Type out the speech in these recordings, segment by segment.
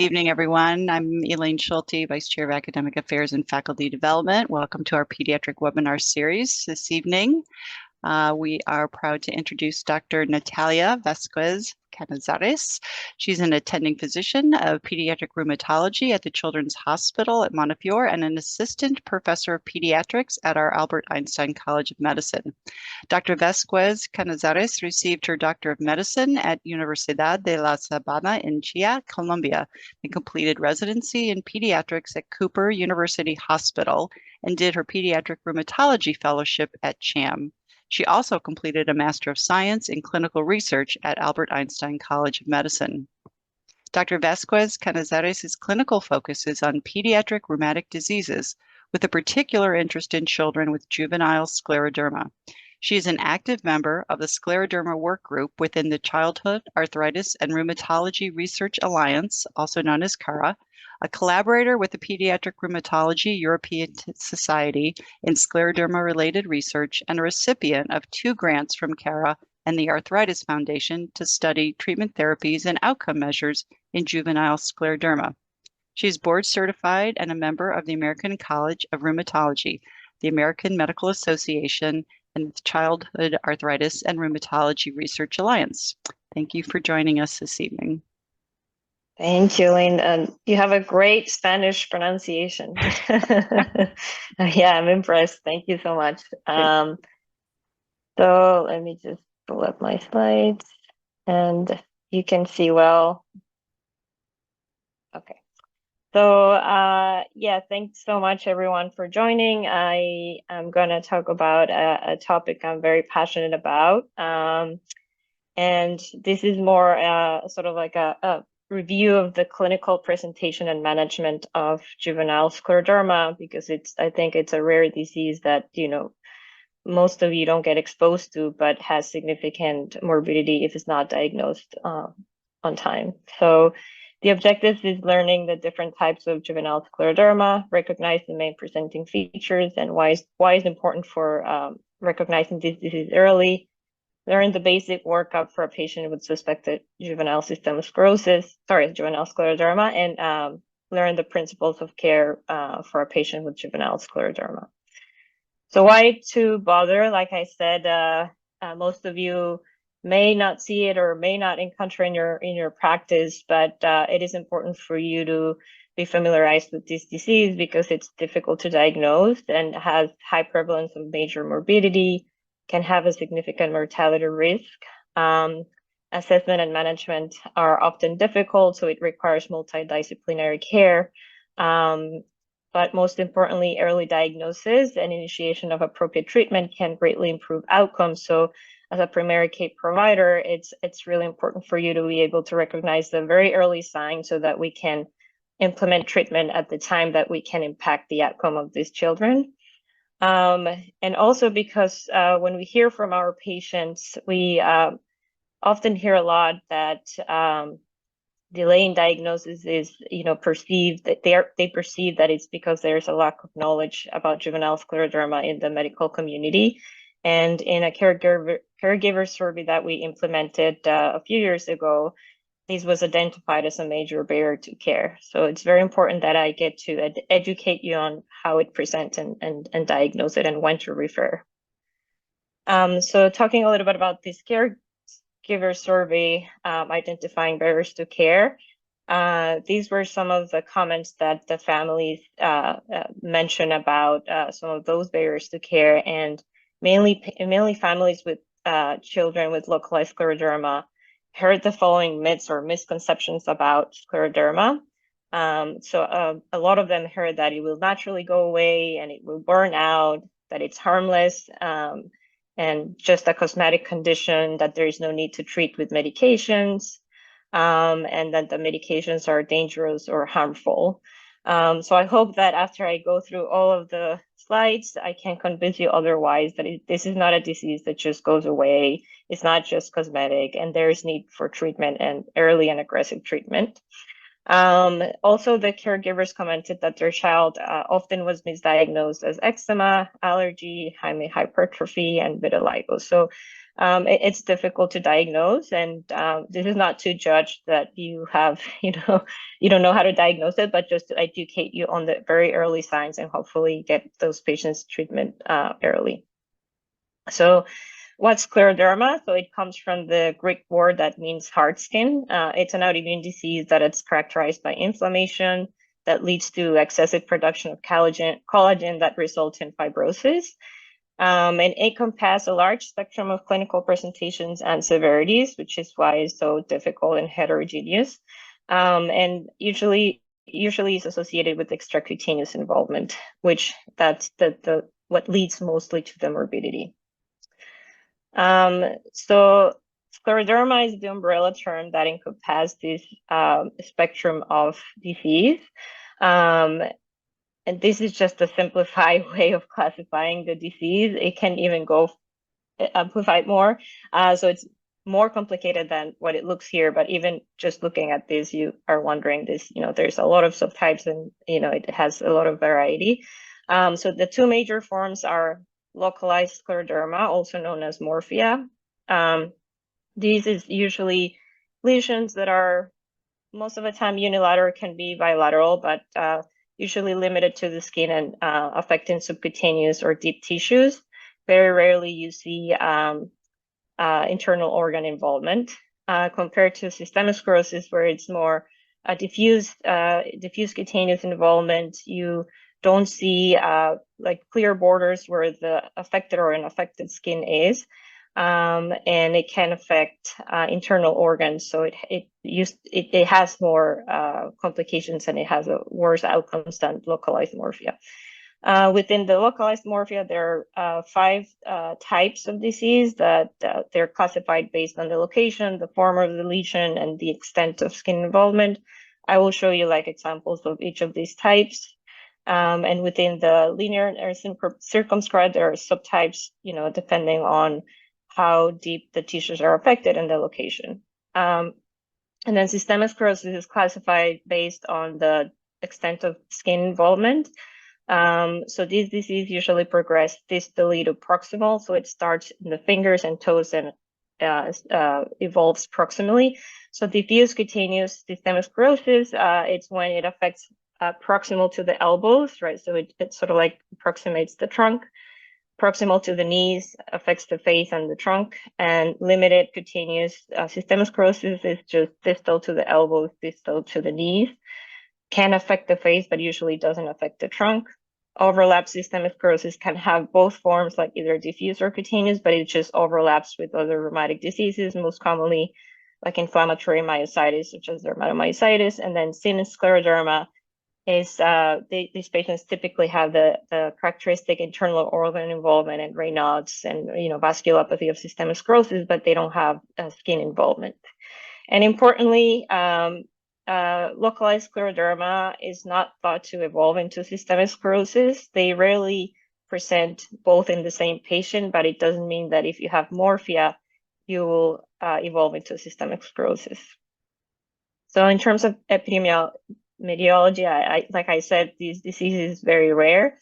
Evening, everyone. I'm Elaine Schulte, Vice Chair of Academic Affairs and Faculty Development. Welcome to our Pediatric webinar series this evening. We are proud to introduce Dr. Natalia Vasquez Canizares. She's an attending physician of pediatric rheumatology at the Children's Hospital at Montefiore and an assistant professor of pediatrics at our Albert Einstein College of Medicine. Dr. Vasquez Canizares received her Doctor of Medicine at Universidad de la Sabana in Chía, Colombia, and completed residency in pediatrics at Cooper University Hospital and did her pediatric rheumatology fellowship at CHAM. She also completed a Master of Science in Clinical Research at Albert Einstein College of Medicine. Dr. Vasquez Canizares' clinical focus is on pediatric rheumatic diseases, with a particular interest in children with juvenile scleroderma. She is an active member of the Scleroderma Work Group within the Childhood Arthritis and Rheumatology Research Alliance, also known as CARA, a collaborator with the Pediatric Rheumatology European Society in scleroderma-related research, and a recipient of 2 grants from CARA and the Arthritis Foundation to study treatment therapies and outcome measures in juvenile scleroderma. She is board certified and a member of the American College of Rheumatology, the American Medical Association, and the Childhood Arthritis and Rheumatology Research Alliance. Thank you for joining us this evening. Thank you, Lynn. You have a great Spanish pronunciation. Yeah, I'm impressed. Thank you so much. So let me just pull up my slides and you can see well. Okay. So yeah, thanks so much everyone for joining. I am going to talk about a topic I'm very passionate about. And this is more sort of like a review of the clinical presentation and management of juvenile scleroderma, because I think it's a rare disease that, most of you don't get exposed to, but has significant morbidity if it's not diagnosed on time. So the objective is learning the different types of juvenile scleroderma, recognize the main presenting features, and why is important for recognizing this disease early, learn the basic workup for a patient with suspected juvenile systemic juvenile scleroderma, and learn the principles of care for a patient with juvenile scleroderma. So why to bother? Like I said, most of you may not see it or may not encounter in your practice, but it is important for you to be familiarized with this disease because it's difficult to diagnose and has high prevalence of major morbidity, can have a significant mortality risk. Assessment and management are often difficult, so it requires multidisciplinary care. But most importantly, early diagnosis and initiation of appropriate treatment can greatly improve outcomes. So as a primary care provider, it's really important for you to be able to recognize the very early signs so that we can implement treatment at the time that we can impact the outcome of these children. And also because when we hear from our patients, we often hear a lot that delay in diagnosis is, perceived that they perceive that it's because there's a lack of knowledge about juvenile scleroderma in the medical community. And in a caregiver survey that we implemented a few years ago, this was identified as a major barrier to care. So it's very important that I get to educate you on how it presents and diagnose it and when to refer. So talking a little bit about this caregiver survey, identifying barriers to care. These were some of the comments that the families mentioned about some of those barriers to care, and mainly families with children with localized scleroderma heard the following myths or misconceptions about scleroderma. So a lot of them heard that it will naturally go away and it will burn out, that it's harmless, and just a cosmetic condition, that there is no need to treat with medications, and that the medications are dangerous or harmful. So I hope that after I go through all of the slides, I can convince you otherwise, that this is not a disease that just goes away. It's not just cosmetic, and there is need for treatment and early and aggressive treatment. Also, the caregivers commented that their child often was misdiagnosed as eczema, allergy, hypertrophy, and vitiligo. So It's difficult to diagnose, and this is not to judge that you have, you don't know how to diagnose it, but just to educate you on the very early signs and hopefully get those patients treatment early. So what's scleroderma? So it comes from the Greek word that means hard skin. It's an autoimmune disease that it's characterized by inflammation that leads to excessive production of collagen that results in fibrosis. And it encompasses a large spectrum of clinical presentations and severities, which is why it's so difficult and heterogeneous. And usually is associated with extracutaneous involvement, which that's what leads mostly to the morbidity. So scleroderma is the umbrella term that encompasses this spectrum of disease. And this is just a simplified way of classifying the disease. It can even go amplified more. So it's more complicated than what it looks here, but even just looking at this, you are wondering this, there's a lot of subtypes and, it has a lot of variety. So the two major forms are localized scleroderma, also known as morphia. These is usually lesions that are most of the time unilateral, can be bilateral, but usually limited to the skin and affecting subcutaneous or deep tissues. Very rarely you see internal organ involvement compared to systemic sclerosis, where it's more diffuse cutaneous involvement. You don't see like clear borders where the affected or unaffected skin is. And it can affect internal organs, so it has more complications and it has a worse outcomes than localized morphia. Within the localized morphia, there are 5 types of disease that they're classified based on the location, the form of the lesion, and the extent of skin involvement. I will show you like examples of each of these types. And within the linear or circumscribed, there are subtypes, depending on how deep the tissues are affected and the location. And then systemic sclerosis is classified based on the extent of skin involvement. So this disease usually progresses distally to proximal. So it starts in the fingers and toes and evolves proximally. So diffuse cutaneous systemic sclerosis, it's when it affects proximal to the elbows, right? So it sort of like approximates the trunk. Proximal to the knees affects the face and the trunk, and limited cutaneous systemic sclerosis is just distal to the elbows, distal to the knees. Can affect the face, but usually doesn't affect the trunk. Overlap systemic sclerosis can have both forms, like either diffuse or cutaneous, but it just overlaps with other rheumatic diseases, most commonly like inflammatory myositis, such as dermatomyositis. And then sinus scleroderma is these patients typically have the characteristic internal organ involvement and Raynaud's and vasculopathy of systemic sclerosis, but they don't have skin involvement. And importantly, localized scleroderma is not thought to evolve into systemic sclerosis. They rarely present both in the same patient, but it doesn't mean that if you have morphia, you will evolve into systemic sclerosis. So in terms of epidemiology, like I said, this disease is very rare.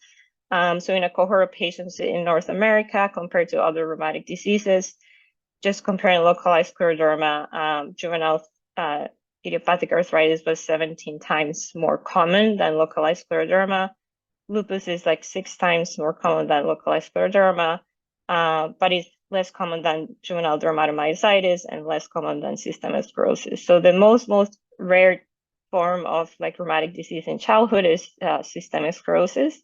So in a cohort of patients in North America compared to other rheumatic diseases, just comparing localized scleroderma, juvenile idiopathic arthritis was 17 times more common than localized scleroderma. Lupus is like 6 times more common than localized scleroderma, but it's less common than juvenile dermatomyositis and less common than systemic sclerosis. So the most rare form of like rheumatic disease in childhood is systemic sclerosis.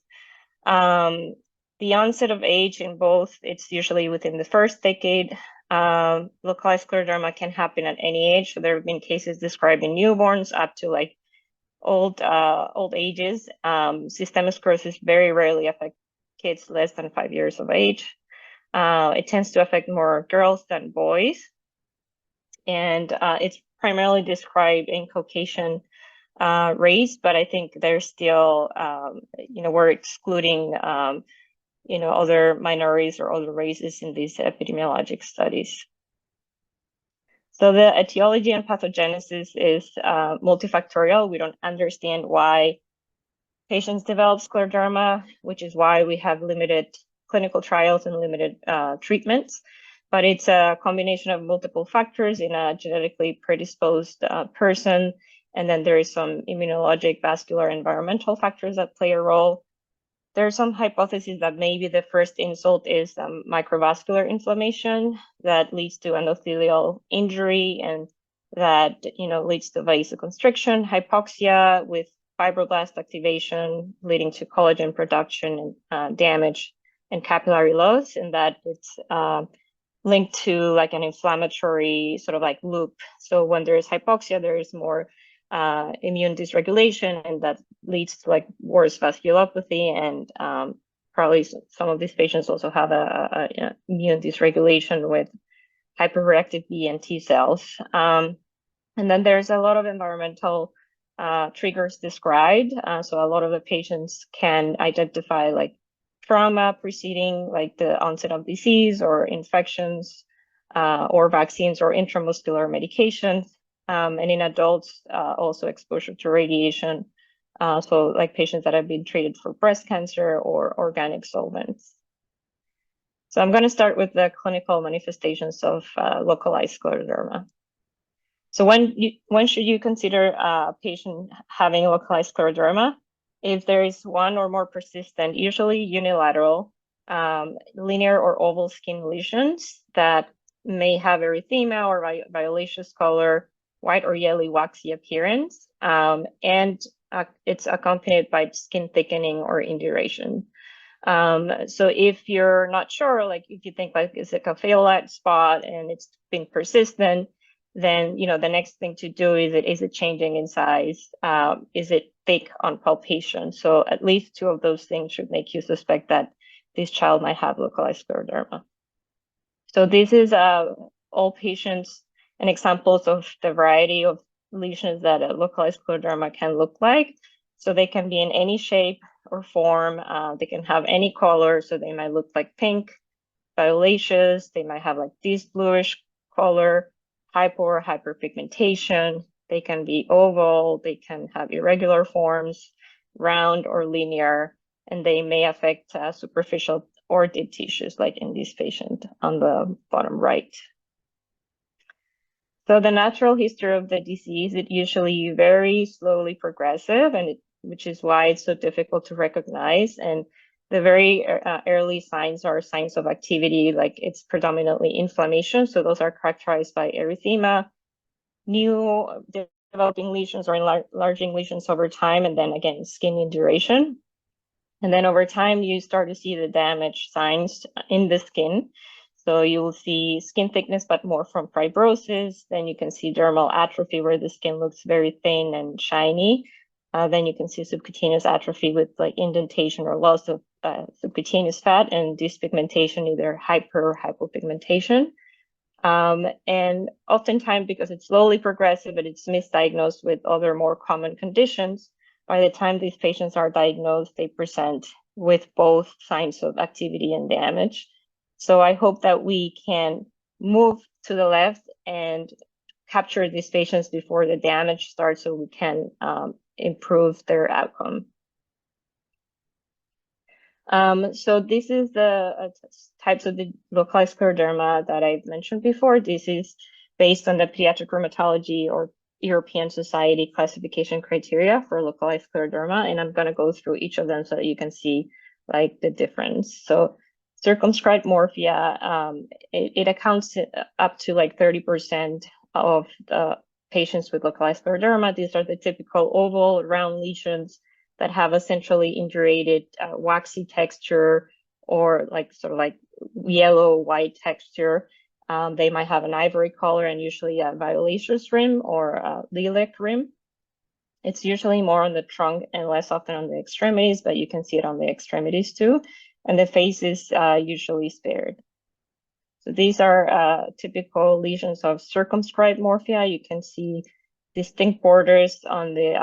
The onset of age in both, it's usually within the first decade. Localized scleroderma can happen at any age. So there have been cases described in newborns up to like old ages. Systemic sclerosis very rarely affects kids less than 5 years of age. It tends to affect more girls than boys. And it's primarily described in Caucasian race, but I think there's still, we're excluding, other minorities or other races in these epidemiologic studies. So the etiology and pathogenesis is multifactorial. We don't understand why patients develop scleroderma, which is why we have limited clinical trials and limited treatments. but it's a combination of multiple factors in a genetically predisposed person. And then there is some immunologic, vascular, environmental factors that play a role. There are some hypotheses that maybe the first insult is microvascular inflammation that leads to endothelial injury, and that leads to vasoconstriction, hypoxia with fibroblast activation leading to collagen production and damage and capillary loss, and that it's linked to like an inflammatory sort of like loop. So when there is hypoxia, there is more immune dysregulation, and that leads to like worse vasculopathy, and probably some of these patients also have a immune dysregulation with hyperreactive B and T cells. And then there's a lot of environmental triggers described. So a lot of the patients can identify like trauma preceding like the onset of disease or infections or vaccines or intramuscular medications. And in adults, also exposure to radiation. So like patients that have been treated for breast cancer or organic solvents. So I'm going to start with the clinical manifestations of localized scleroderma. So when should you consider a patient having localized scleroderma? If there is one or more persistent, usually unilateral, linear or oval skin lesions that may have erythema or violaceous color, white or yellow waxy appearance, and it's accompanied by skin thickening or induration. So if you're not sure, like if you think like it's like a phalanx spot and it's been persistent, then the next thing to do is it changing in size? Is it thick on palpation? So at least two of those things should make you suspect that this child might have localized scleroderma. So this is all patients and examples of the variety of lesions that a localized scleroderma can look like. So they can be in any shape or form. They can have any color. So they might look like pink, violaceous. They might have like this bluish color, hypo or hyperpigmentation. They can be oval. They can have irregular forms, round or linear, and they may affect superficial or deep tissues, like in this patient on the bottom right. So the natural history of the disease, it usually very slowly progressive, and which is why it's so difficult to recognize. And the very early signs are signs of activity, like it's predominantly inflammation. So those are characterized by erythema, new developing lesions or enlarging lesions over time, and then again, skin induration. And then over time, you start to see the damage signs in the skin. So you will see skin thickness, but more from fibrosis. Then you can see dermal atrophy, where the skin looks very thin and shiny. Then you can see subcutaneous atrophy with like indentation or loss of subcutaneous fat, and dyspigmentation, either hyper or hypopigmentation. And oftentimes, because it's slowly progressive, but it's misdiagnosed with other more common conditions, by the time these patients are diagnosed, they present with both signs of activity and damage. So I hope that we can move to the left and capture these patients before the damage starts, so we can improve their outcome. So this is the types of the localized scleroderma that I've mentioned before. This is based on the Pediatric Rheumatology or European Society classification criteria for localized scleroderma, and I'm going to go through each of them so that you can see like the difference. So circumscribed morphia, it accounts up to like 30% of the patients with localized scleroderma. These are the typical oval, round lesions that have a centrally indurated waxy texture, or like sort of like yellow white texture. They might have an ivory color and usually a violaceous rim or a lilac rim. It's usually more on the trunk and less often on the extremities, but you can see it on the extremities too. And the face is usually spared. So these are typical lesions of circumscribed morphia. You can see distinct borders on the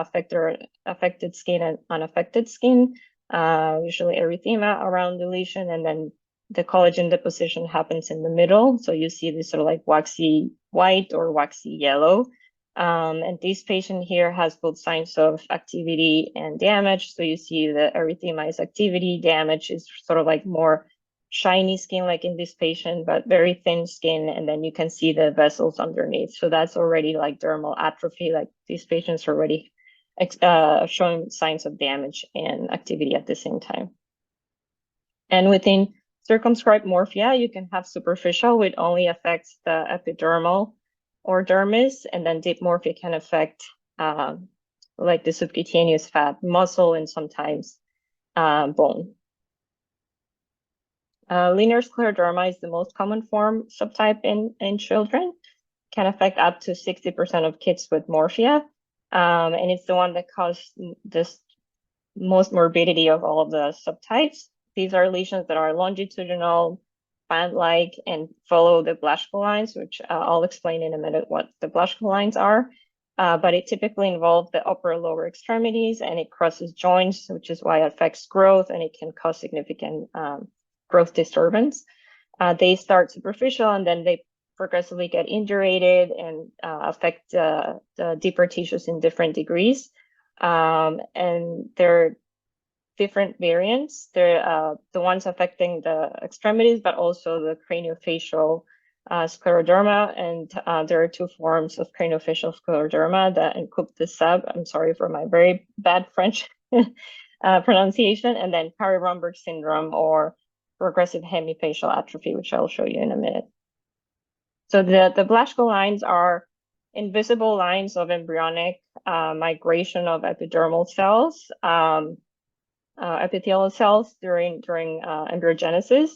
affected skin and unaffected skin, usually erythema around the lesion, and then the collagen deposition happens in the middle. So you see this sort of like waxy white or waxy yellow. And this patient here has both signs of activity and damage. So you see the erythema is activity, damage is sort of like more shiny skin like in this patient, but very thin skin, and then you can see the vessels underneath. So that's already like dermal atrophy, like these patients are already showing signs of damage and activity at the same time. And within circumscribed morphia, you can have superficial, which only affects the epidermal or dermis, and then deep morphia can affect like the subcutaneous fat, muscle, and sometimes bone. Linear scleroderma is the most common form subtype in children, can affect up to 60% of kids with morphia, and it's the one that causes this most morbidity of all of the subtypes. These are lesions that are longitudinal, band-like, and follow the Blaschko lines, which I'll explain in a minute what the Blaschko lines are. But it typically involves the upper and lower extremities, and it crosses joints, which is why it affects growth, and it can cause significant growth disturbance. They start superficial, and then they progressively get indurated and affect the deeper tissues in different degrees. And they're different variants. They're the ones affecting the extremities, but also the craniofacial scleroderma. And there are two forms of craniofacial scleroderma, the coupe de sable. I'm sorry for my very bad French pronunciation, and then Parry-Romberg syndrome or progressive hemifacial atrophy, which I'll show you in a minute. So the Blaschko lines are invisible lines of embryonic migration of epidermal cells, epithelial cells during embryogenesis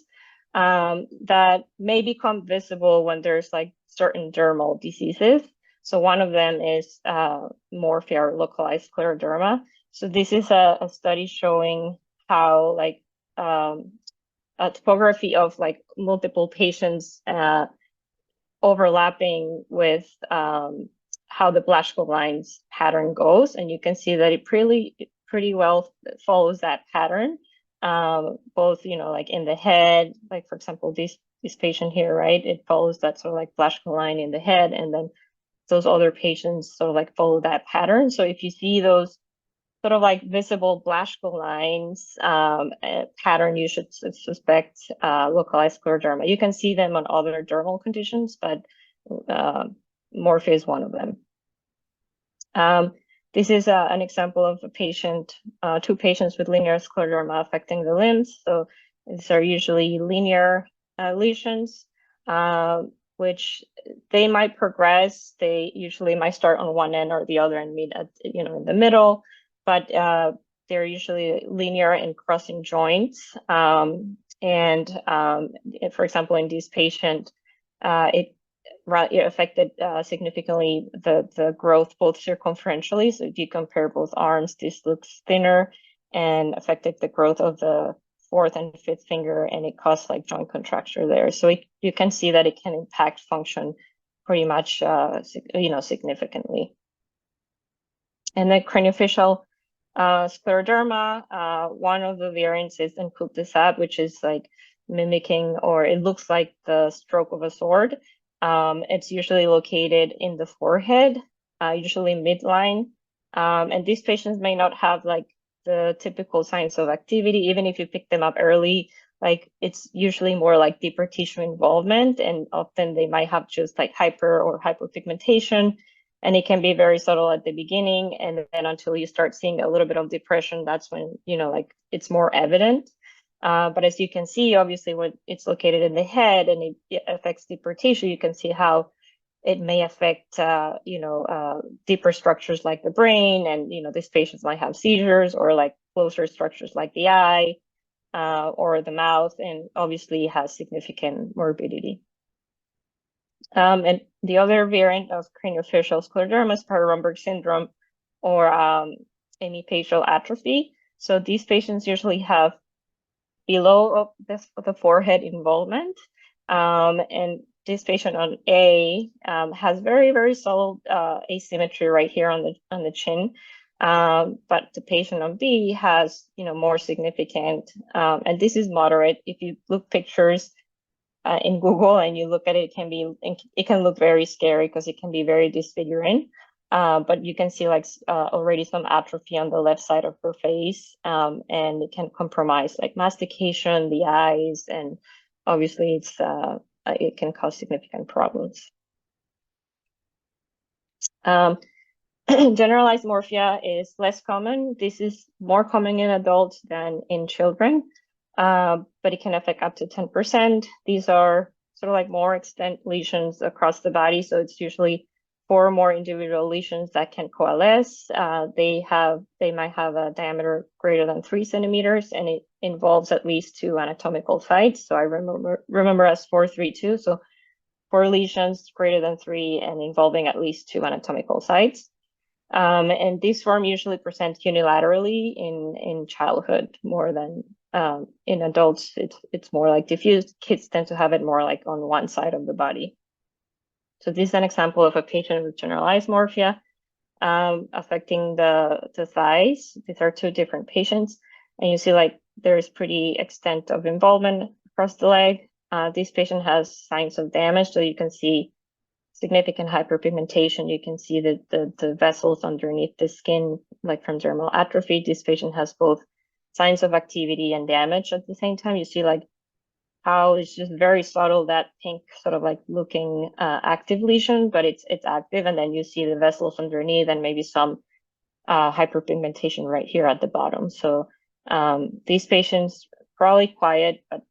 that may become visible when there's like certain dermal diseases. So one of them is morphia or localized scleroderma. So this is a study showing how like a topography of like multiple patients overlapping with how the Blaschko lines pattern goes, and you can see that it pretty well follows that pattern, both like in the head, like for example this patient here, right? It follows that sort of like Blaschko line in the head, and then those other patients sort of like follow that pattern. So if you see those sort of like visible Blaschko lines pattern, you should suspect localized scleroderma. You can see them on other dermal conditions, but morphia is one of them. This is an example of a patient, two patients with linear scleroderma affecting the limbs. So these are usually linear lesions, which they might progress. They usually might start on one end or the other and meet at in the middle, but they're usually linear and crossing joints. For example, in this patient, it affected significantly the growth both circumferentially. So if you compare both arms, this looks thinner, and affected the growth of the fourth and fifth finger, and it caused like joint contracture there. So you can see that it can impact function pretty much significantly. And then craniofacial scleroderma, one of the variants is in coupe de sable, which is like mimicking, or it looks like the stroke of a sword. It's usually located in the forehead, usually midline. And these patients may not have like the typical signs of activity, even if you pick them up early. Like it's usually more like deeper tissue involvement, and often they might have just like hyper or hypopigmentation, and it can be very subtle at the beginning, and then until you start seeing a little bit of depression, that's when like it's more evident. But as you can see, obviously, when it's located in the head and it affects deeper tissue, you can see how it may affect, deeper structures like the brain, and these patients might have seizures, or like closer structures like the eye or the mouth, and obviously has significant morbidity. And the other variant of craniofacial scleroderma is Parry-Romberg syndrome, or hemifacial atrophy. So these patients usually have below the forehead involvement, and this patient on A has very, very subtle asymmetry right here on the chin, but the patient on B has more significant, and this is moderate. If you look pictures in Google and you look at it, it can look very scary because it can be very disfiguring. but you can see like already some atrophy on the left side of her face, and it can compromise like mastication, the eyes, and obviously it can cause significant problems. Generalized morphia is less common. This is more common in adults than in children, but it can affect up to 10%. These are sort of like more extent lesions across the body, so it's usually 4 or more individual lesions that can coalesce. They might have a diameter greater than 3 centimeters, and it involves at least 2 anatomical sites. So I remember as 432. So 4 lesions greater than 3 and involving at least 2 anatomical sites. And this form usually presents unilaterally in childhood more than in adults. It's more like diffuse. Kids tend to have it more like on one side of the body. So this is an example of a patient with generalized morphia affecting the thighs. These are 2 different patients, and you see like there's pretty extent of involvement across the leg. This patient has signs of damage, so you can see significant hyperpigmentation. You can see the vessels underneath the skin, like from dermal atrophy. This patient has both signs of activity and damage at the same time. You see like how it's just very subtle, that pink sort of like looking active lesion, but it's active, and then you see the vessels underneath and maybe some hyperpigmentation right here at the bottom. So these patients probably quiet, but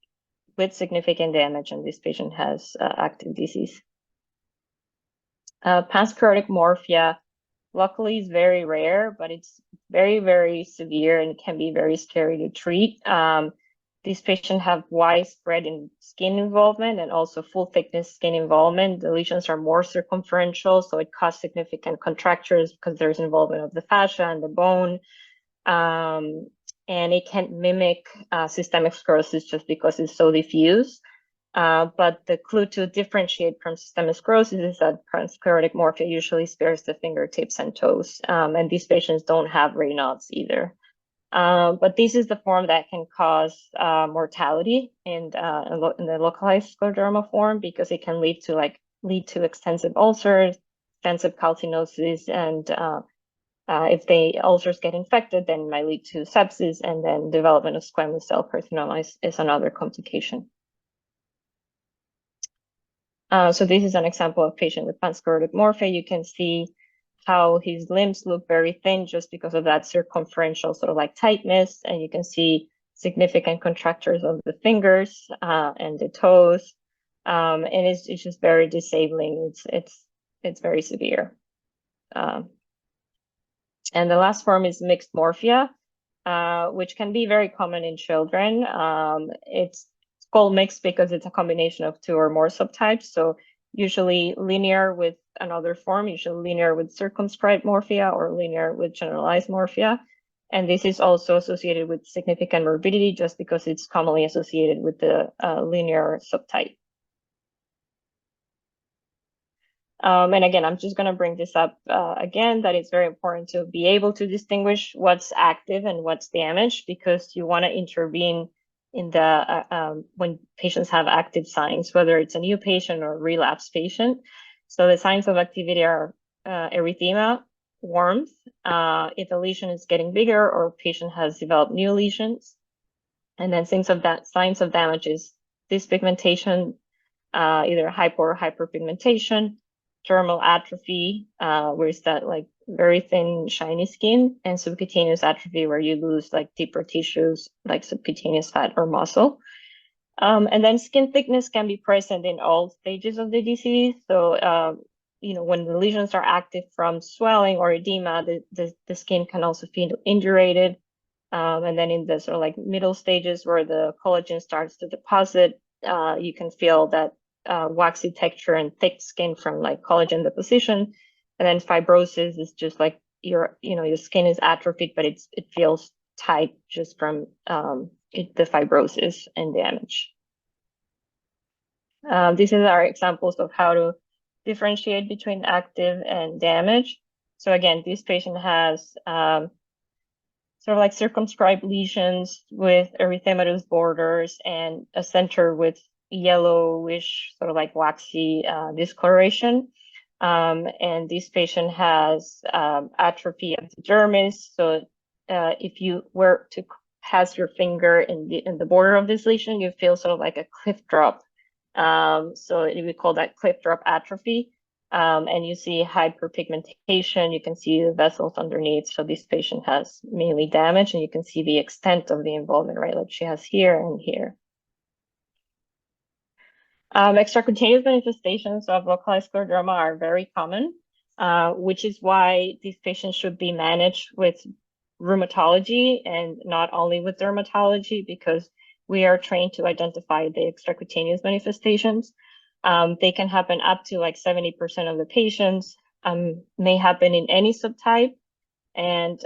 with significant damage, and this patient has active disease. Pancreatic morphia, luckily, is very rare, but it's very, very severe and can be very scary to treat. These patients have widespread skin involvement and also full thickness skin involvement. The lesions are more circumferential, so it causes significant contractures because there's involvement of the fascia and the bone. And it can mimic systemic sclerosis just because it's so diffuse. But the clue to differentiate from systemic sclerosis is that pancreatic morphia usually spares the fingertips and toes, and these patients don't have Raynaud's either. But this is the form that can cause mortality in the localized scleroderma form, because it can lead to extensive ulcers, extensive calcinosis, and if the ulcers get infected, then it might lead to sepsis, and then development of squamous cell carcinoma is another complication. So this is an example of a patient with pancreatic morphia. You can see how his limbs look very thin just because of that circumferential sort of like tightness, and you can see significant contractures of the fingers and the toes, and it's just very disabling. It's very severe. And the last form is mixed morphia, which can be very common in children. It's called mixed because it's a combination of 2 or more subtypes. So usually linear with another form, usually linear with circumscribed morphia or linear with generalized morphia. And this is also associated with significant morbidity just because it's commonly associated with the linear subtype. And again, I'm just going to bring this up again, that it's very important to be able to distinguish what's active and what's damaged, because you want to intervene in the when patients have active signs, whether it's a new patient or a relapsed patient. So the signs of activity are erythema, warmth, if a lesion is getting bigger or a patient has developed new lesions. And then signs of damage is dyspigmentation, either hypo or hyperpigmentation, dermal atrophy, where it's that like very thin, shiny skin, and subcutaneous atrophy, where you lose like deeper tissues like subcutaneous fat or muscle. And then skin thickness can be present in all stages of the disease. So, when the lesions are active from swelling or edema, the skin can also feel indurated. And then in the sort of like middle stages where the collagen starts to deposit, you can feel that waxy texture and thick skin from like collagen deposition. And then fibrosis is just like your skin is atrophied, but it feels tight just from the fibrosis and damage. These are examples of how to differentiate between active and damage. So again, this patient has sort of like circumscribed lesions with erythematous borders and a center with yellowish, sort of like waxy discoloration. And this patient has atrophy of the dermis. So if you were to pass your finger in the border of this lesion, you feel sort of like a cliff drop. So we call that cliff drop atrophy. And you see hyperpigmentation. You can see the vessels underneath. So this patient has mainly damage, and you can see the extent of the involvement, right? Like she has here and here. Extracutaneous manifestations of localized scleroderma are very common, which is why these patients should be managed with rheumatology and not only with dermatology, because we are trained to identify the extracutaneous manifestations. They can happen up to like 70% of the patients, may happen in any subtype, and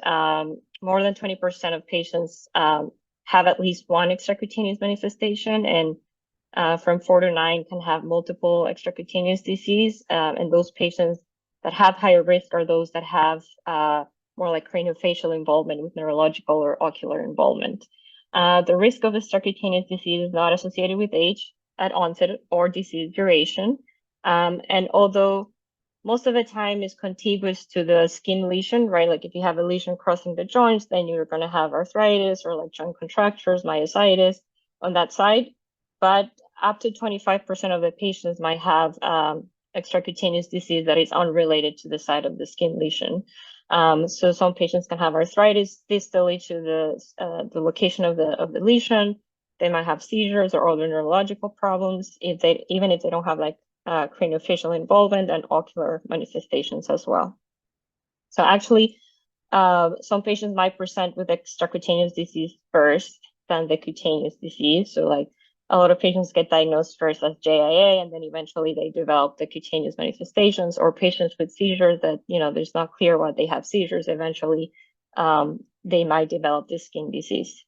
more than 20% of patients have at least one extracutaneous manifestation, and from 4 to 9 can have multiple extracutaneous disease. And those patients that have higher risk are those that have more like craniofacial involvement with neurological or ocular involvement. The risk of extracutaneous disease is not associated with age at onset or disease duration. And although most of the time is contiguous to the skin lesion, right? Like if you have a lesion crossing the joints, then you're going to have arthritis or like joint contractures, myositis on that side. But up to 25% of the patients might have extracutaneous disease that is unrelated to the site of the skin lesion. So some patients can have arthritis distally to the location of the lesion. They might have seizures or other neurological problems even if they don't have like craniofacial involvement and ocular manifestations as well. So actually, some patients might present with extracutaneous disease first than the cutaneous disease. So like a lot of patients get diagnosed first as JIA, and then eventually they develop the cutaneous manifestations, or patients with seizures that, there's not clear why they have seizures. Eventually, they might develop this skin disease.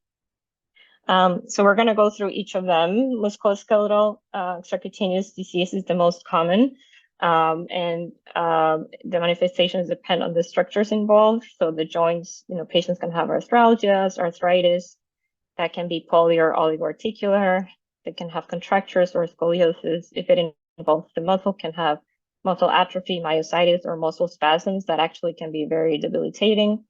So we're going to go through each of them. Musculoskeletal extracutaneous disease is the most common, and the manifestations depend on the structures involved. So the joints, patients can have arthralgias, arthritis, that can be poly or oligoarticular. They can have contractures or scoliosis. If it involves the muscle, can have muscle atrophy, myositis, or muscle spasms that actually can be very debilitating.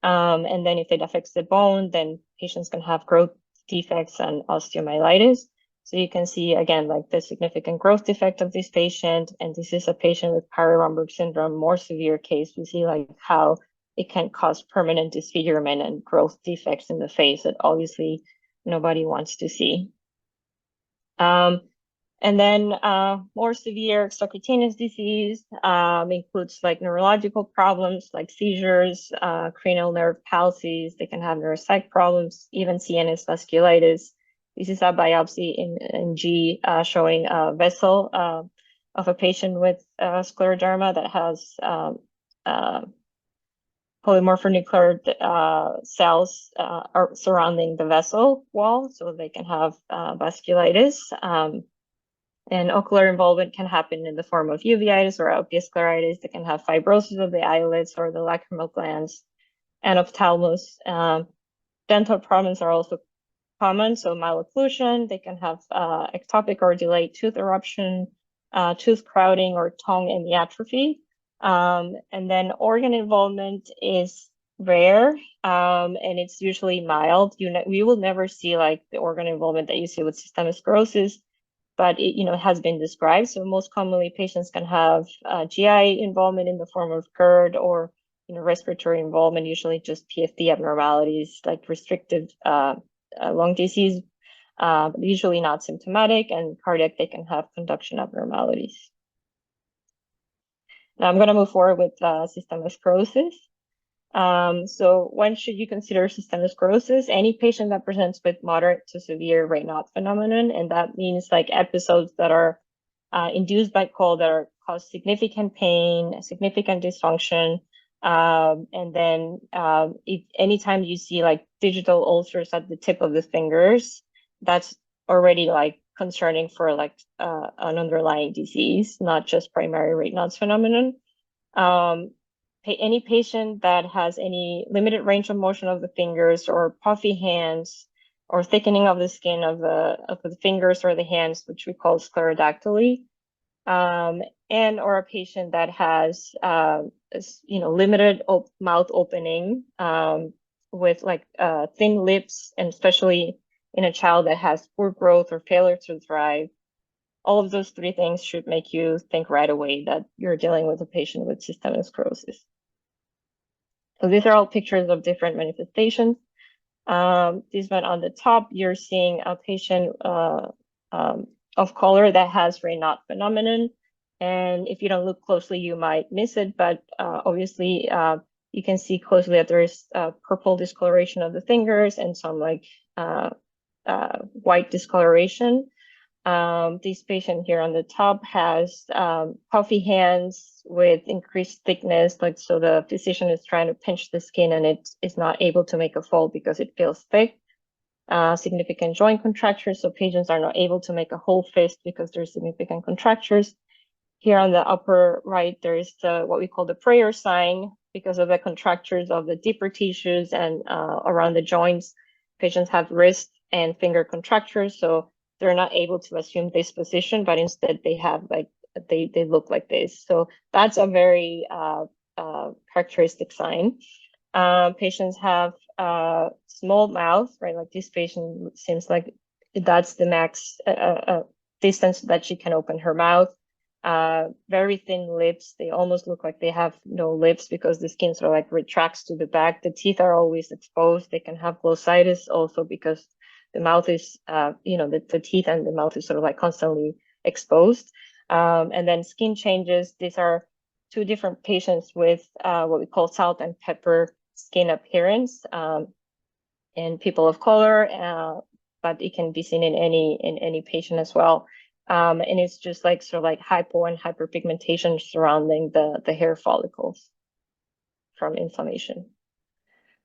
And then if it affects the bone, then patients can have growth defects and osteomyelitis. So you can see, again, like the significant growth defect of this patient. And this is a patient with Peyronie-Romberg syndrome, more severe case. We see like how it can cause permanent disfigurement and growth defects in the face that obviously nobody wants to see. And then more severe extracutaneous disease includes like neurological problems like seizures, cranial nerve palsies. They can have neuropsych problems, even CNS vasculitis. This is a biopsy in G showing a vessel of a patient with scleroderma that has polymorphonuclear cells are surrounding the vessel wall, so they can have vasculitis. And ocular involvement can happen in the form of uveitis or opiscleritis. They can have fibrosis of the eyelids or the lacrimal glands and ophthalmos. Dental problems are also common, so malocclusion. They can have ectopic or delayed tooth eruption, tooth crowding, or tongue hemiatrophy. And then organ involvement is rare, and it's usually mild. We will never see like the organ involvement that you see with systemic sclerosis, but it has been described. So most commonly, patients can have GI involvement in the form of GERD or respiratory involvement, usually just PFD abnormalities like restrictive lung disease, usually not symptomatic, and cardiac, they can have conduction abnormalities. Now I'm going to move forward with systemic sclerosis. So when should you consider systemic sclerosis? Any patient that presents with moderate to severe Raynaud phenomenon, and that means like episodes that are induced by cold that cause significant pain, significant dysfunction, and then if anytime you see like digital ulcers at the tip of the fingers, that's already like concerning for like an underlying disease, not just primary Raynaud's phenomenon. Any patient that has any limited range of motion of the fingers or puffy hands or thickening of the skin of the fingers or the hands, which we call sclerodactyly, and or a patient that has limited mouth opening with like thin lips, and especially in a child that has poor growth or failure to thrive. All of those three things should make you think right away that you're dealing with a patient with systemic sclerosis. So these are all pictures of different manifestations. This one on the top, you're seeing a patient of color that has Raynaud phenomenon. And if you don't look closely, you might miss it. But obviously, you can see closely that there is purple discoloration of the fingers and some like white discoloration. This patient here on the top has puffy hands with increased thickness, like so the physician is trying to pinch the skin and it is not able to make a fold because it feels thick. Significant joint contractures, so patients are not able to make a whole fist because there's significant contractures. Here on the upper right, there is what we call the prayer sign because of the contractures of the deeper tissues and around the joints. Patients have wrist and finger contractures, so they're not able to assume this position, but instead they have like they look like this. So that's a very characteristic sign. Patients have small mouth, right? Like this patient seems like that's the max distance that she can open her mouth. Very thin lips. They almost look like they have no lips because the skin sort of like retracts to the back. The teeth are always exposed. They can have glossitis also because the mouth is, the teeth and the mouth is sort of like constantly exposed. And then skin changes. These are two different patients with what we call salt and pepper skin appearance, and people of color, but it can be seen in any patient as well. And it's just like sort of like hypo and hyperpigmentation surrounding the hair follicles from inflammation.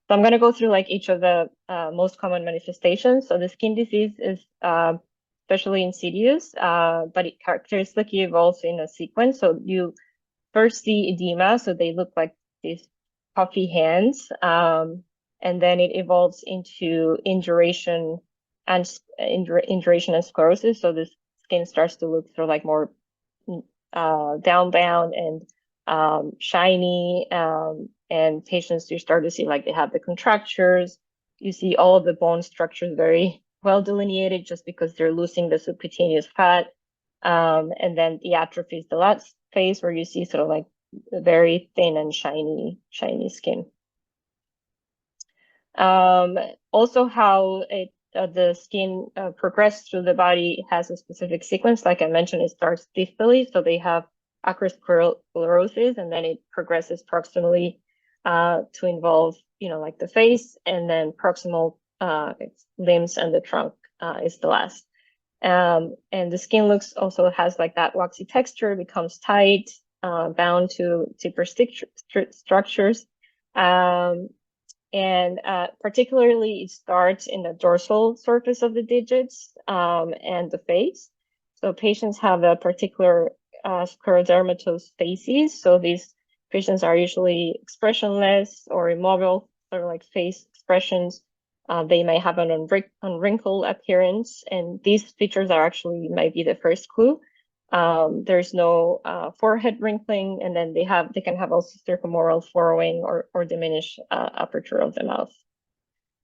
So I'm going to go through like each of the most common manifestations. So the skin disease is especially insidious, but it characteristically evolves in a sequence. So you first see edema, so they look like these puffy hands, and then it evolves into induration and sclerosis. So the skin starts to look sort of like more downbound and shiny, and patients, you start to see like they have the contractures. You see all of the bone structures very well delineated just because they're losing the subcutaneous fat. And then the atrophy is the last phase where you see sort of like very thin and shiny skin. Also how the skin progressed through the body has a specific sequence. Like I mentioned, it starts distally, so they have atherosclerosis, and then it progresses proximally to involve, like the face, and then proximal limbs and the trunk is the last. And the skin also has like that waxy texture, becomes tight, bound to deeper structures. And particularly it starts in the dorsal surface of the digits and the face. So patients have a particular sclerodermatose facies. So these patients are usually expressionless or immobile, sort of like face expressions. They may have an unwrinkled appearance, and these features are actually might be the first clue. There's no forehead wrinkling, and then they can have also circumoral furrowing or diminished aperture of the mouth.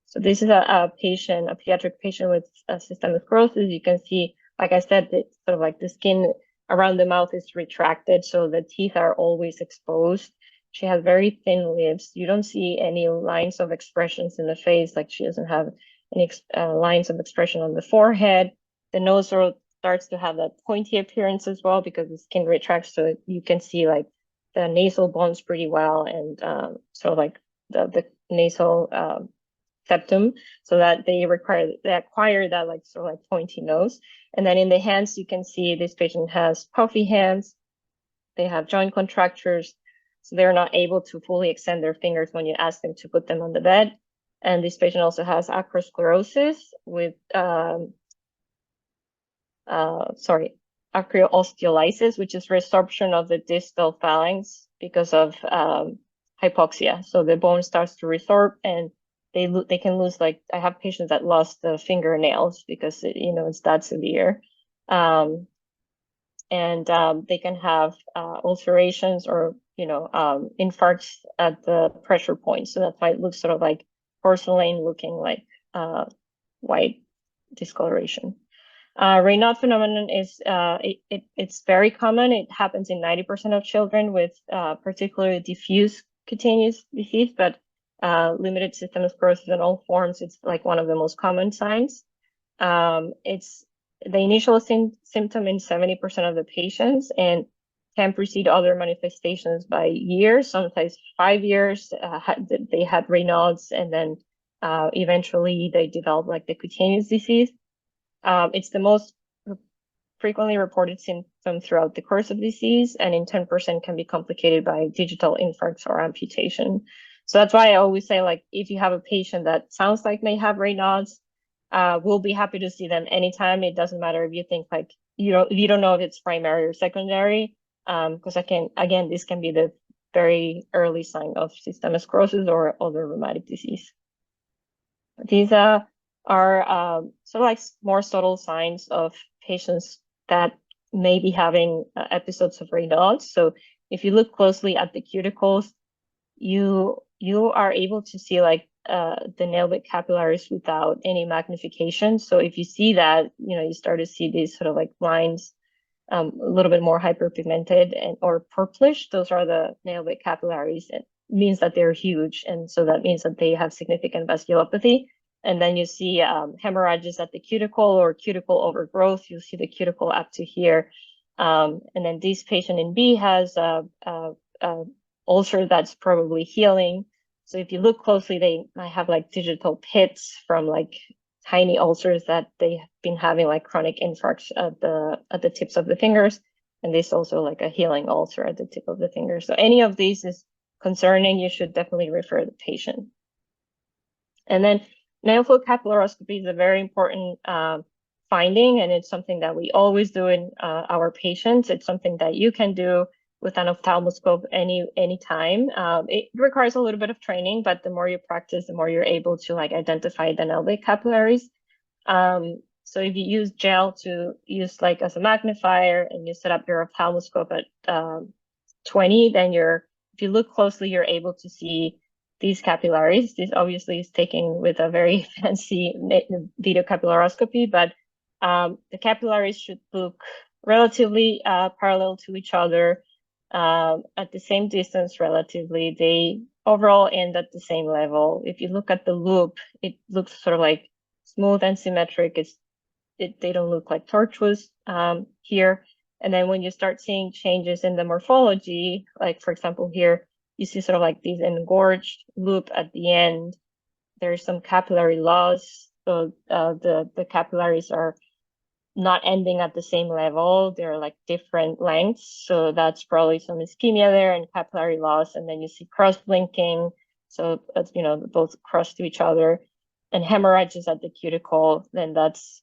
So this is a pediatric patient with systemic sclerosis. You can see, like I said, it's sort of like the skin around the mouth is retracted, so the teeth are always exposed. She has very thin lips. You don't see any lines of expressions in the face, like she doesn't have any lines of expression on the forehead. The nose sort of starts to have that pointy appearance as well because the skin retracts, so you can see like the nasal bones pretty well, and sort of like the nasal septum, so that they acquire that like sort of like pointy nose. And then in the hands, you can see this patient has puffy hands. They have joint contractures, so they're not able to fully extend their fingers when you ask them to put them on the bed. And this patient also has acrosclerosis with acrosteolysis, which is resorption of the distal phalanx because of hypoxia. So the bone starts to resorb, and they can lose, like I have patients that lost the fingernails because it's that severe. and they can have ulcerations or infarcts at the pressure point. So that's why it looks sort of like porcelain, looking like white discoloration. Raynaud phenomenon is it's very common. It happens in 90% of children with particularly diffuse cutaneous disease, but limited system sclerosis in all forms. It's like one of the most common signs. It's the initial symptom in 70% of the patients and can precede other manifestations by years, sometimes 5 years. They had Raynaud's, and then eventually they develop like the cutaneous disease. It's the most frequently reported symptom throughout the course of disease, and in 10% can be complicated by digital infarcts or amputation. So that's why I always say, like, if you have a patient that sounds like may have Raynaud's, we'll be happy to see them anytime. It doesn't matter if you think like you don't know if it's primary or secondary, because again, this can be the very early sign of systemic sclerosis or other rheumatic disease. These are sort of like more subtle signs of patients that may be having episodes of Raynaud's. So if you look closely at the cuticles, you are able to see like the nail bed capillaries without any magnification. So if you see that, you start to see these sort of like lines, a little bit more hyperpigmented or purplish. Those are the nail bed capillaries. It means that they're huge, and so that means that they have significant vasculopathy. And then you see hemorrhages at the cuticle or cuticle overgrowth. You'll see the cuticle up to here. And then this patient in B has a ulcer that's probably healing. So if you look closely, they might have like digital pits from like tiny ulcers that they have been having like chronic infarcts at the tips of the fingers. And this also like a healing ulcer at the tip of the finger. So any of these is concerning. You should definitely refer the patient. And then nail fluid capillaroscopy is a very important finding, and it's something that we always do in our patients. It's something that you can do with an ophthalmoscope any time. It requires a little bit of training, but the more you practice, the more you're able to like identify the nail bed capillaries. So if you use gel to use like as a magnifier and you set up your ophthalmoscope at 20, then if you look closely, you're able to see these capillaries. This obviously is taken with a very fancy video capillaroscopy, but the capillaries should look relatively parallel to each other, at the same distance relatively. They overall end at the same level. If you look at the loop, it looks sort of like smooth and symmetric. They don't look like tortuous here. And then when you start seeing changes in the morphology, like for example here, you see sort of like this engorged loop at the end. There's some capillary loss. So the capillaries are not ending at the same level. They're like different lengths. So that's probably some ischemia there and capillary loss. And then you see cross-linking. So that's, both cross to each other, and hemorrhages at the cuticle. Then that's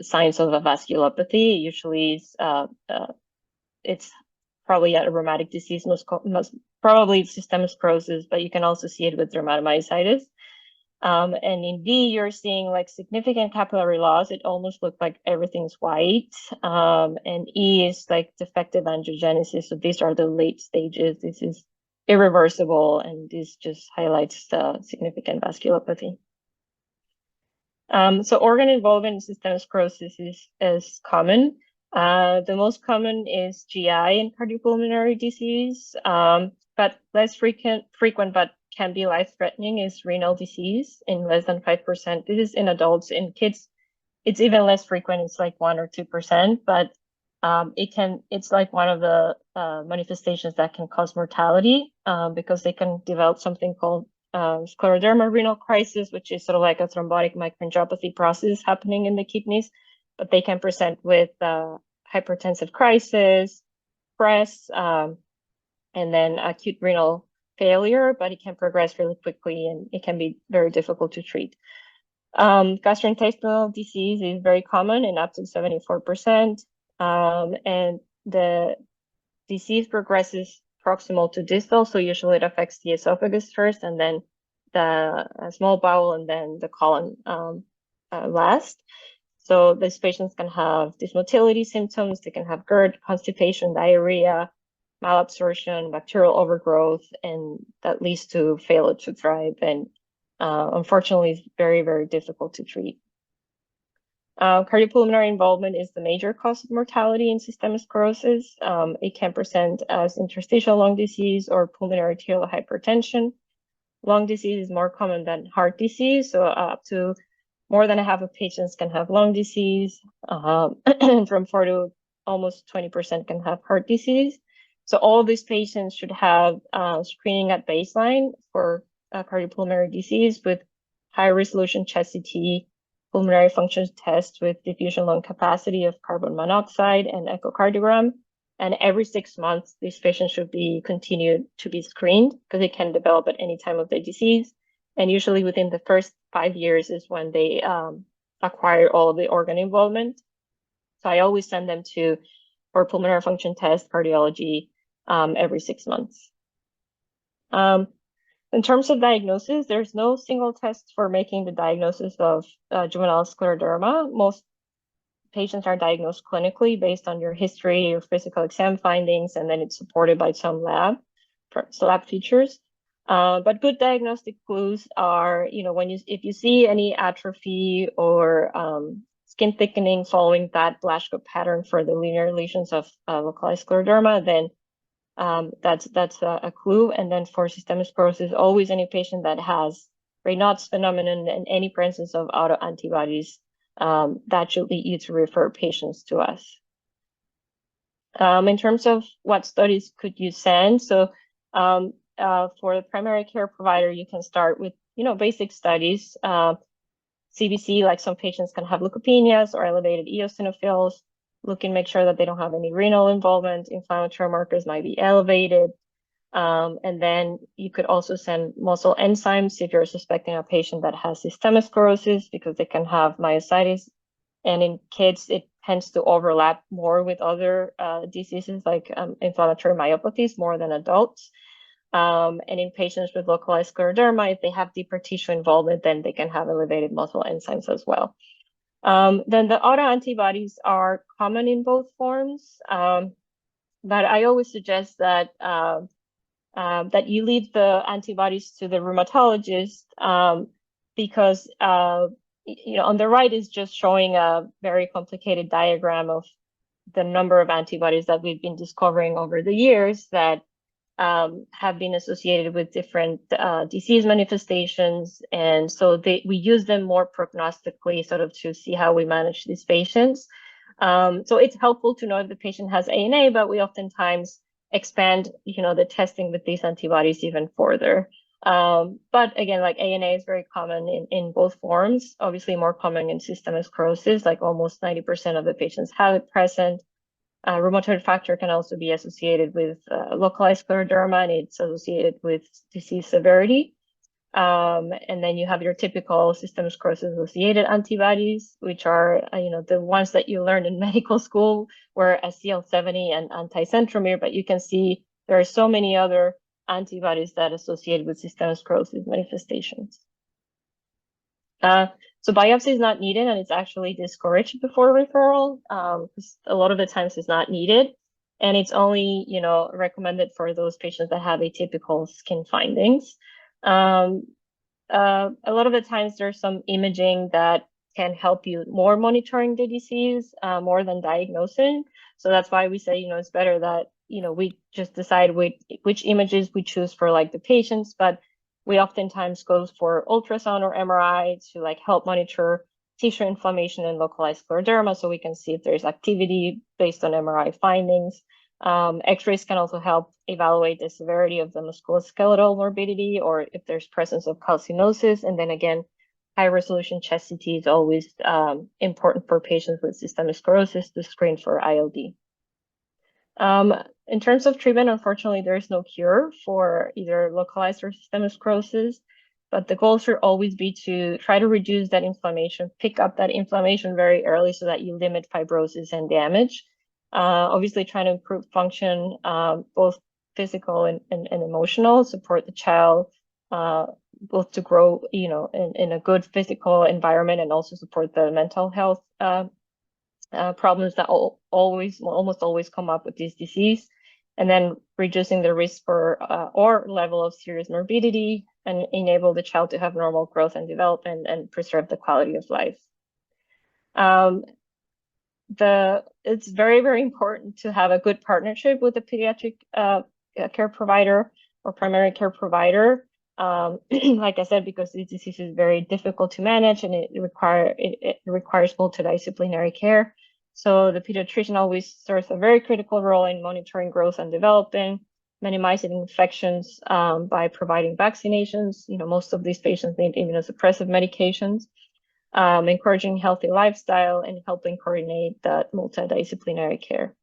signs of a vasculopathy. Usually it's probably a rheumatic disease, most probably systemic sclerosis, but you can also see it with dermatomyositis. And in D, you're seeing like significant capillary loss. It almost looks like everything's white. And E is like defective angiogenesis. So these are the late stages. This is irreversible, and this just highlights the significant vasculopathy. So organ involvement in systemic sclerosis is common. The most common is GI and cardiopulmonary disease, but less frequent but can be life-threatening is renal disease in less than 5%. This is in adults. In kids, it's even less frequent. It's like 1 or 2%, but it's like one of the manifestations that can cause mortality because they can develop something called scleroderma renal crisis, which is sort of like a thrombotic microangiopathy process happening in the kidneys, but they can present with hypertensive crisis, stress, and then acute renal failure, but it can progress really quickly and it can be very difficult to treat. Gastrointestinal disease is very common in up to 74%, and the disease progresses proximal to distal, so usually it affects the esophagus first, and then the small bowel, and then the colon last. So these patients can have dysmotility symptoms, they can have GERD, constipation, diarrhea, malabsorption, bacterial overgrowth, and that leads to failure to thrive. And unfortunately, it's very, very difficult to treat. Cardiopulmonary involvement is the major cause of mortality in systemic sclerosis. It can present as interstitial lung disease or pulmonary arterial hypertension. Lung disease is more common than heart disease, so up to more than half of patients can have lung disease. From 4 to almost 20% can have heart disease. So all these patients should have screening at baseline for cardiopulmonary disease with high resolution chest CT, pulmonary function test with diffusion lung capacity of carbon monoxide and echocardiogram. And every 6 months, these patients should be continued to be screened because it can develop at any time of the disease. And usually within the first 5 years is when they acquire all of the organ involvement. So I always send them for pulmonary function test, cardiology, every 6 months. In terms of diagnosis, there's no single test for making the diagnosis of juvenile scleroderma. Most patients are diagnosed clinically based on your history, your physical exam findings, and then it's supported by some lab features. But good diagnostic clues are, if you see any atrophy or skin thickening following that Blaschko pattern for the linear lesions of localized scleroderma, then that's a clue. And then for systemic sclerosis, always any patient that has Raynaud's phenomenon and any presence of autoantibodies, that should lead you to refer patients to us. In terms of what studies could you send, so for the primary care provider, you can start with basic studies. CBC, like some patients can have leukopenias or elevated eosinophils. Look and make sure that they don't have any renal involvement. Inflammatory markers might be elevated. And then you could also send muscle enzymes if you're suspecting a patient that has systemic sclerosis, because they can have myositis. And in kids, it tends to overlap more with other diseases like inflammatory myopathies more than adults. And in patients with localized scleroderma, if they have deeper tissue involvement, then they can have elevated muscle enzymes as well. Then the autoantibodies are common in both forms, but I always suggest that that you leave the antibodies to the rheumatologist, because on the right is just showing a very complicated diagram of the number of antibodies that we've been discovering over the years that have been associated with different disease manifestations. And so we use them more prognostically, sort of to see how we manage these patients. So it's helpful to know if the patient has ANA, but we oftentimes expand, the testing with these antibodies even further. But again, like ANA is very common in both forms, obviously more common in systemic sclerosis, like almost 90% of the patients have it present. Rheumatoid factor can also be associated with localized scleroderma, and it's associated with disease severity. And then you have your typical systemic sclerosis associated antibodies, which are, the ones that you learned in medical school were SCL70 and anticentromere, but you can see there are so many other antibodies that are associated with systemic sclerosis manifestations. So biopsy is not needed, and it's actually discouraged before referral, because a lot of the times it's not needed. And it's only, recommended for those patients that have atypical skin findings. A lot of the times there's some imaging that can help you more monitoring the disease, more than diagnosing. So that's why we say, it's better that, we just decide which images we choose for like the patients, but we oftentimes go for ultrasound or MRI to help monitor tissue inflammation and localized scleroderma, so we can see if there's activity based on MRI findings. X-rays can also help evaluate the severity of the musculoskeletal morbidity or if there's presence of calcinosis. And then again, high resolution chest CT is always important for patients with systemic sclerosis to screen for ILD. In terms of treatment, unfortunately, there is no cure for either localized or systemic sclerosis, but the goal should always be to try to reduce that inflammation, pick up that inflammation very early so that you limit fibrosis and damage. Obviously, trying to improve function, both physical and emotional, support the child both to grow, in a good physical environment and also support the mental health problems that almost always come up with this disease, and then reducing the risk for or level of serious morbidity and enable the child to have normal growth and development and preserve the quality of life. It's very, very important to have a good partnership with a pediatric care provider or primary care provider. Like I said, because this disease is very difficult to manage and it requires multidisciplinary care. So the pediatrician always serves a very critical role in monitoring growth and development, minimizing infections by providing vaccinations. Most of these patients need immunosuppressive medications. Encouraging healthy lifestyle, and helping coordinate that multidisciplinary care.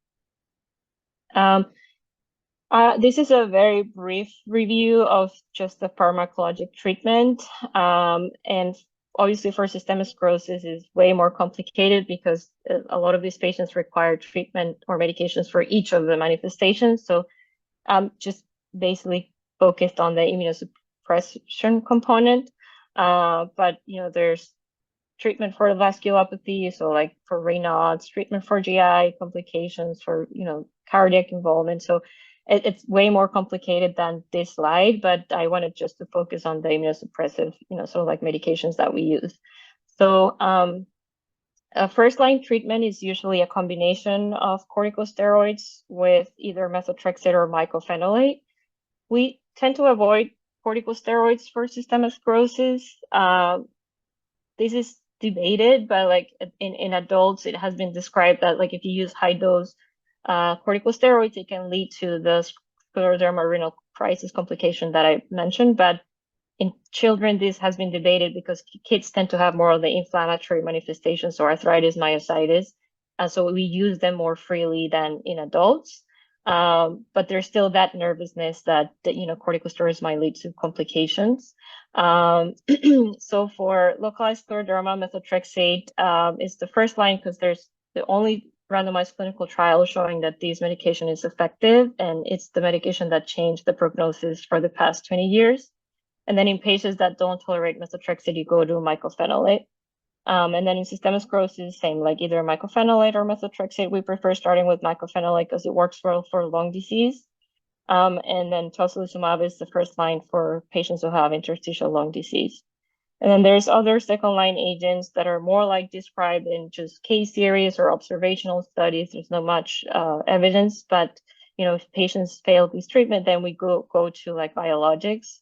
This is a very brief review of just the pharmacologic treatment. And obviously for systemic sclerosis is way more complicated because a lot of these patients require treatment or medications for each of the manifestations. So just basically focused on the immunosuppression component. But there's treatment for vasculopathy, so like for Raynaud's, treatment for GI complications, for cardiac involvement. So it's way more complicated than this slide, but I wanted just to focus on the immunosuppressive, sort of like medications that we use. So a first-line treatment is usually a combination of corticosteroids with either methotrexate or mycophenolate. We tend to avoid corticosteroids for systemic sclerosis. This is debated, but like in adults, it has been described that like if you use high dose corticosteroids, it can lead to the scleroderma renal crisis complication that I mentioned. But in children, this has been debated because kids tend to have more of the inflammatory manifestations, so arthritis, myositis, and so we use them more freely than in adults. But there's still that nervousness that corticosteroids might lead to complications. So for localized scleroderma, methotrexate is the first line because there's the only randomized clinical trial showing that this medication is effective, and it's the medication that changed the prognosis for the past 20 years. And then in patients that don't tolerate methotrexate, you go to mycophenolate. And then in systemic sclerosis, same, like either mycophenolate or methotrexate. We prefer starting with mycophenolate because it works well for lung disease. And then tocilizumab is the first line for patients who have interstitial lung disease. And then there's other second line agents that are more like described in just case series or observational studies. There's not much evidence, but if patients fail this treatment, then we go to like biologics.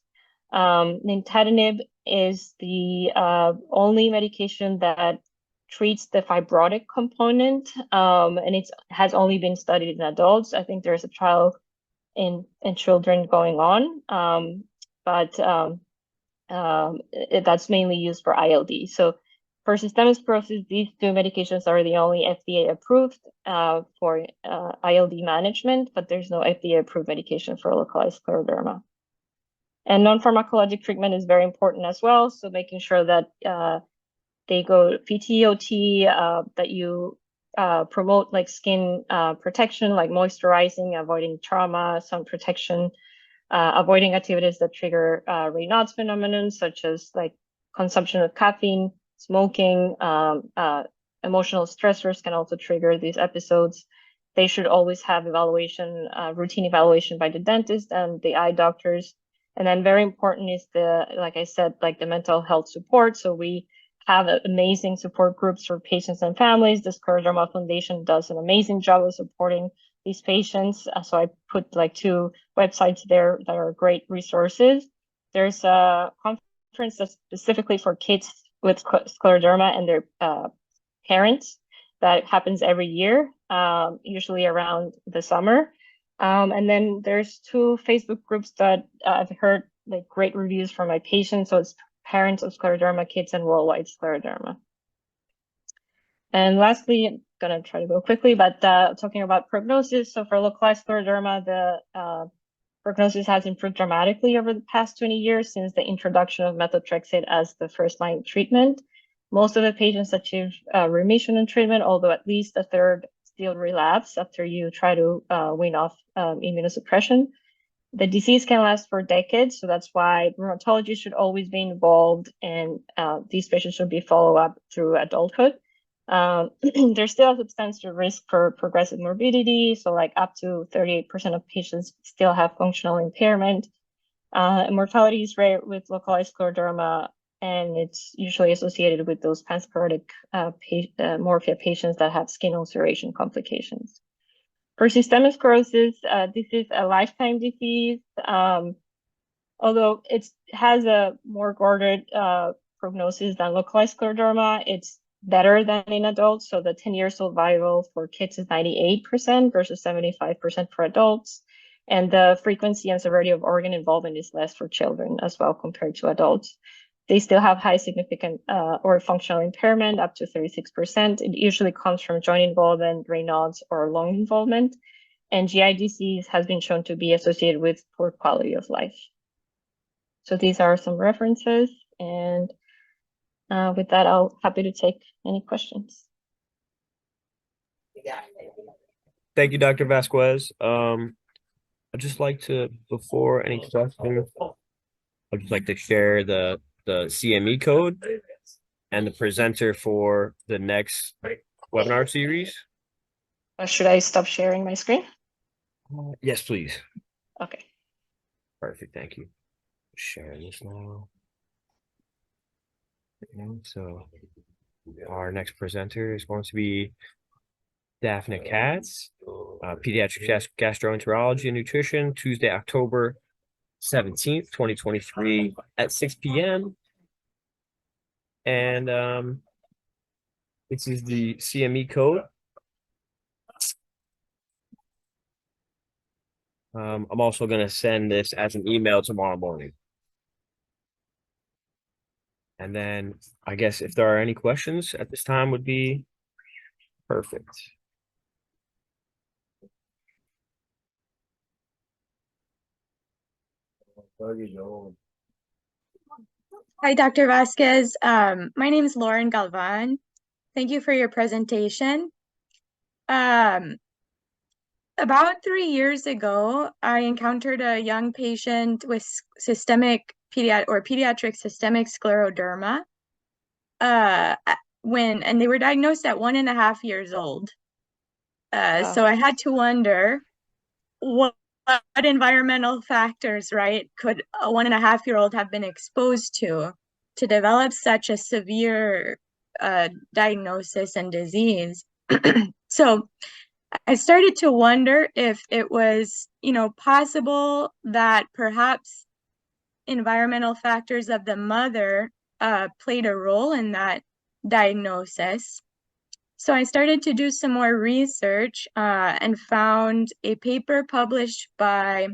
Nintedanib is the only medication that treats the fibrotic component, and it has only been studied in adults. I think there's a trial in children going on, but that's mainly used for ILD. So for systemic sclerosis, these two medications are the only FDA approved for ILD management, but there's no FDA approved medication for localized scleroderma. And non-pharmacologic treatment is very important as well. So making sure that they go PTOT, that you promote like skin protection, like moisturizing, avoiding trauma, sun protection, avoiding activities that trigger Raynaud's phenomenon, such as like consumption of caffeine, smoking, emotional stressors can also trigger these episodes. They should always have evaluation, routine evaluation by the dentist and the eye doctors. And then very important is like I said, like the mental health support. So we have amazing support groups for patients and families. The Scleroderma Foundation does an amazing job of supporting these patients. So I put like 2 websites there that are great resources. There's a conference that's specifically for kids with scleroderma and their parents that happens every year, usually around the summer. And then there's 2 Facebook groups that I've heard like great reviews from my patients. So it's Parents of Scleroderma Kids and Worldwide Scleroderma. And lastly, I'm gonna try to go quickly, but talking about prognosis. So for localized scleroderma, the prognosis has improved dramatically over the past 20 years since the introduction of methotrexate as the first-line treatment. Most of the patients achieve remission in treatment, although at least a third still relapse after you try to wean off immunosuppression. The disease can last for decades, so that's why rheumatology should always be involved, and these patients should be followed up through adulthood. There's still a substantial risk for progressive morbidity, so like up to 38% of patients still have functional impairment. And mortality is rare with localized scleroderma, and it's usually associated with those pansclerotic morphia patients that have skin ulceration complications. For systemic sclerosis, this is a lifetime disease. Although it has a more guarded prognosis than localized scleroderma, it's better than in adults. So the 10-year survival for kids is 98% versus 75% for adults. And the frequency and severity of organ involvement is less for children as well compared to adults. They still have high significant or functional impairment, up to 36%. It usually comes from joint involvement, Raynaud's, or lung involvement. And GI disease has been shown to be associated with poor quality of life. So these are some references. And with that, I'll happy to take any questions. Thank you, Dr. Vasquez. I'd just like to, before any questions, I'd just like to share the CME code and the presenter for the next webinar series. Should I stop sharing my screen? Yes, please. Okay. Perfect. Thank you. Sharing this now. And so our next presenter is going to be Daphne Katz, Pediatric Gastroenterology and Nutrition, Tuesday, October 17th, 2023 at 6 p.m. And this is the CME code. I'm also going to send this as an email tomorrow morning. And then I guess if there are any questions at this time would be perfect. Hi, Dr. Vasquez. My name is Lauren Galvan. Thank you for your presentation. About 3 years ago, I encountered a young patient with pediatric systemic scleroderma. And they were diagnosed at 1.5 years old. So I had to wonder what environmental factors, right, could a 1.5-year-old have been exposed to develop such a severe diagnosis and disease. So I started to wonder if it was, possible that perhaps environmental factors of the mother played a role in that diagnosis. So I started to do some more research and found a paper published by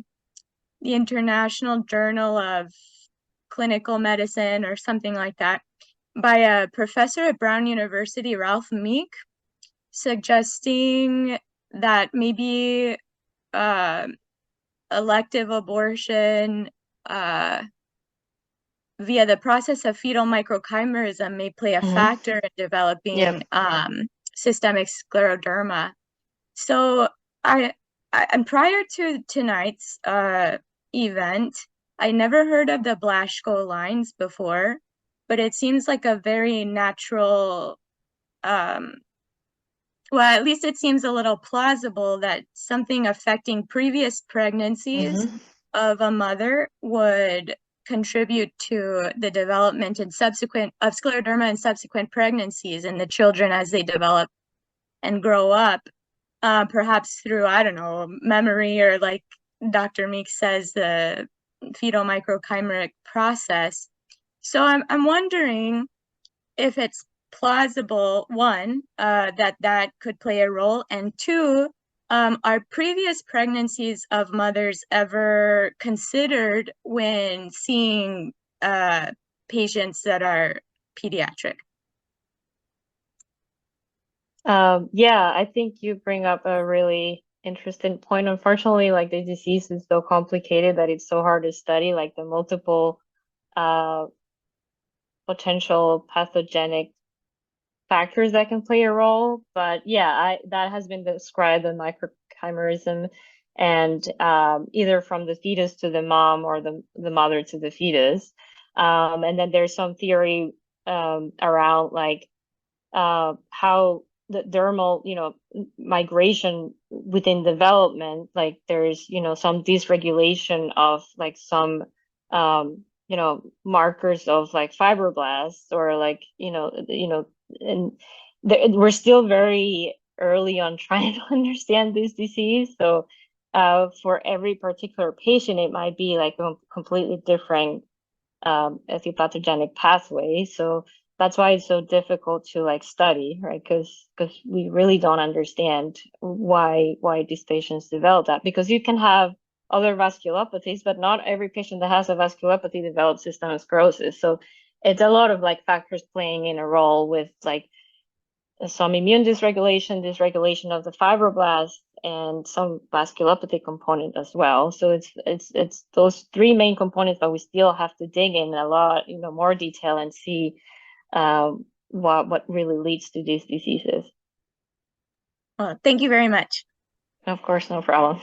the International Journal of Clinical Medicine or something like that by a professor at Brown University, Ralph Meek, suggesting that maybe elective abortion via the process of fetal microchimerism may play a factor in developing systemic scleroderma. So I prior to tonight's event, I never heard of the Blaschko lines before, but it seems like a very natural, well, at least it seems a little plausible that something affecting previous pregnancies of a mother would contribute to the development and of scleroderma and subsequent pregnancies in the children as they develop and grow up, perhaps through, I don't know, memory, or like Dr. Meek says, the fetal microchimeric process. So I'm wondering if it's plausible, one, that could play a role, and two, are previous pregnancies of mothers ever considered when seeing patients that are pediatric? Yeah, I think you bring up a really interesting point. Unfortunately, like, the disease is so complicated that it's so hard to study, like the multiple potential pathogenic factors that can play a role. But yeah, that has been described in microchimerism, and either from the fetus to the mom or the mother to the fetus. And then there's some theory around like how the dermal, migration within development, like there's, some dysregulation of like some, markers of like fibroblasts or like, and we're still very early on trying to understand this disease. So for every particular patient, it might be like a completely different etiologic pathway. So that's why it's so difficult to like study, right? Because we really don't understand why these patients develop that. Because you can have other vasculopathies, but not every patient that has a vasculopathy develops systemic sclerosis. So it's a lot of like factors playing in a role with like some immune dysregulation of the fibroblasts, and some vasculopathy component as well. So it's those three main components, but we still have to dig in a lot, more detail and see what really leads to these diseases. Well, thank you very much. Of course, no problem.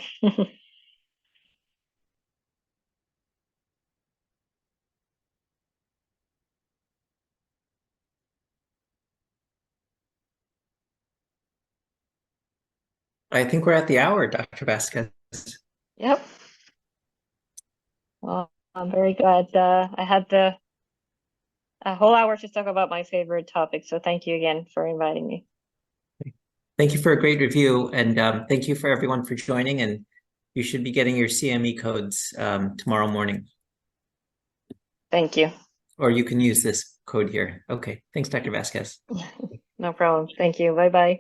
I think we're at the hour, Dr. Vasquez. Yep. Well, I'm very glad I had a whole hour to talk about my favorite topic. So thank you again for inviting me. Thank you for a great review, and thank you for everyone for joining. And you should be getting your CME codes tomorrow morning. Thank you. Or you can use this code here. Okay, thanks, Dr. Vasquez. No problem. Thank you. Bye-bye.